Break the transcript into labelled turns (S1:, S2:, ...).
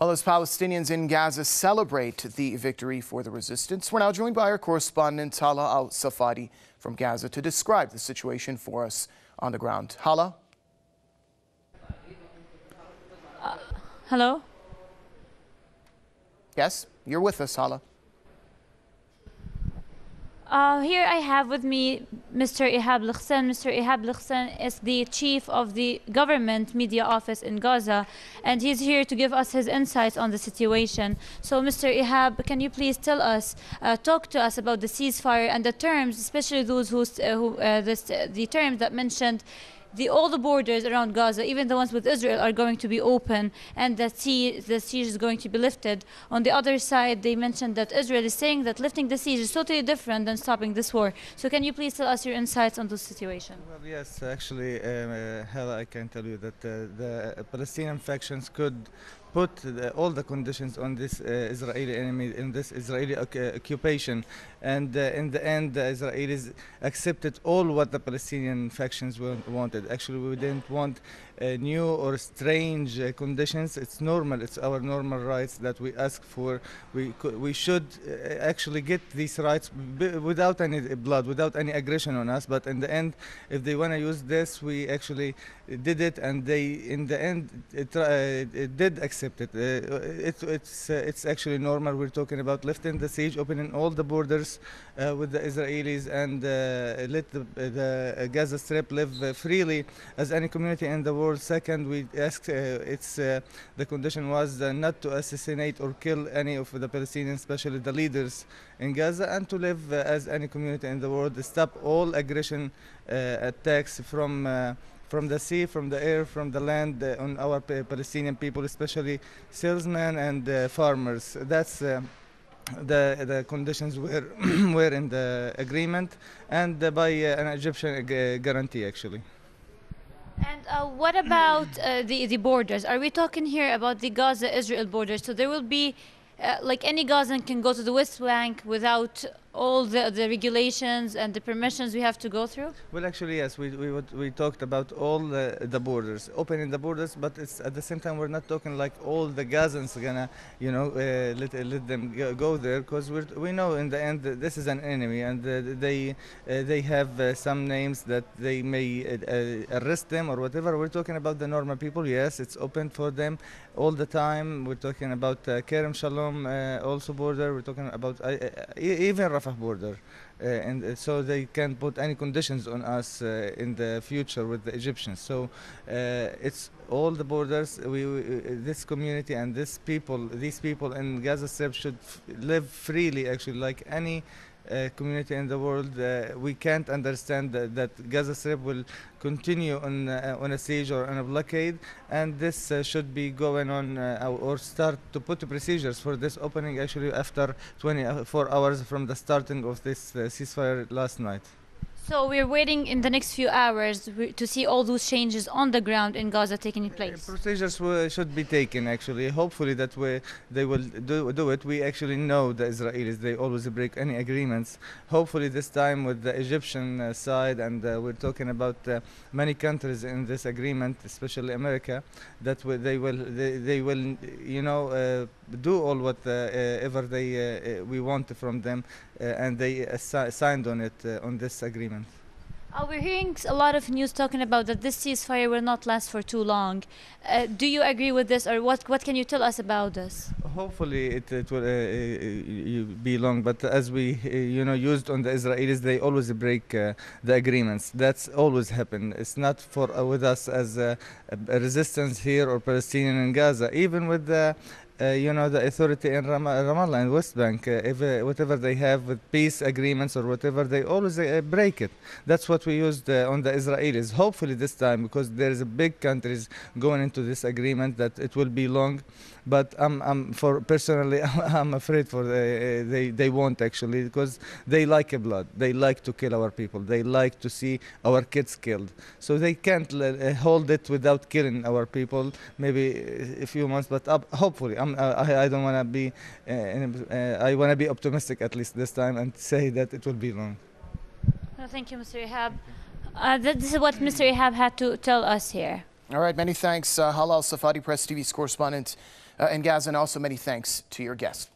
S1: Well, as Palestinians in Gaza celebrate the victory for the resistance, we're now joined by our correspondent Hala Al-Safadi from Gaza to describe the situation for us on the ground. Hala?
S2: Hello?
S1: Yes, you're with us, Hala.
S2: Here I have with me Mr. Ihab Lighsen. Mr. Ihab Lighsen is the chief of the government media office in Gaza, and he's here to give us his insights on the situation. So, Mr. Ihab, can you please tell us, talk to us about the ceasefire and the terms, especially those the terms that mentioned all the borders around Gaza, even the ones with Israel, are going to be open, and the siege is going to be lifted. On the other side, they mentioned that Israel is saying that lifting the siege is totally different than stopping this war. So can you please tell us your insights on this situation?
S3: Well, yes, actually, Hala, I can tell you that the Palestinian factions could put all the conditions on this Israeli enemy, in this Israeli occupation, and in the end the Israelis accepted all what the Palestinian factions wanted. Actually, we didn't want new or strange conditions. It's normal, it's our normal rights that we ask for. We should actually get these rights without any blood, without any aggression on us, but in the end, if they want to use this, we actually did it, and they in the end it did accept it. It's actually normal. We're talking about lifting the siege, opening all the borders with the Israelis, and let the Gaza Strip live freely as any community in the world. Second, we asked, the condition was not to assassinate or kill any of the Palestinians, especially the leaders in Gaza, and to live as any community in the world. Stop all aggression attacks from the sea, from the air, from the land on our Palestinian people, especially salesmen and farmers. That's the conditions were in the agreement, and by an Egyptian guarantee, actually.
S2: And what about the borders? Are we talking here about the Gaza-Israel borders? So there will be, like any Gazan can go to the West Bank without all the regulations and the permissions we have to go through?
S3: Well, actually, yes, we talked about all the borders, opening the borders, but it's at the same time we're not talking like all the Gazans gonna, let them go there, because we know in the end that this is an enemy, and they have some names that they may arrest them or whatever. We're talking about the normal people. Yes, it's open for them all the time. We're talking about Kerem Shalom also border. We're talking about even Rafah border, and so they can put any conditions on us in the future with the Egyptians. So it's all the borders. This community and these people in Gaza Strip should live freely, actually, like any community in the world. We can't understand that Gaza Strip will continue on a siege or on a blockade, and this should be going on or start to put procedures for this opening actually after 24 hours from the starting of this ceasefire last night.
S2: So we're waiting in the next few hours to see all those changes on the ground in Gaza taking place.
S3: Procedures should be taken, actually. Hopefully that they will do it. We actually know the Israelis, they always break any agreements. Hopefully this time with the Egyptian side, and we're talking about many countries in this agreement, especially America, that they will do all whatever we want from them, and they signed on it on this agreement.
S2: We're hearing a lot of news talking about that this ceasefire will not last for too long. Do you agree with this, or what can you tell us about this?
S3: Hopefully it will be long, but as we used on the Israelis, they always break the agreements. That's always happened. It's not with us as a resistance here or Palestinian in Gaza, even with the the authority in Ramallah and West Bank, whatever they have with peace agreements or whatever, they always break it. That's what we used on the Israelis. Hopefully this time, because there is a big countries going into this agreement, that it will be long. But personally, I'm afraid for they won't, actually, because they like blood. They like to kill our people. They like to see our kids killed. So they can't hold it without killing our people. Maybe a few months, but hopefully, I don't want to be. I want to be optimistic at least this time and say that it will be long.
S2: Well, thank you, Mr. Ihab. This is what Mr. Ihab had to tell us here.
S1: All right, many thanks, Hala Al-Safadi, Press TV's correspondent. in Gaza, and also many thanks to your guest.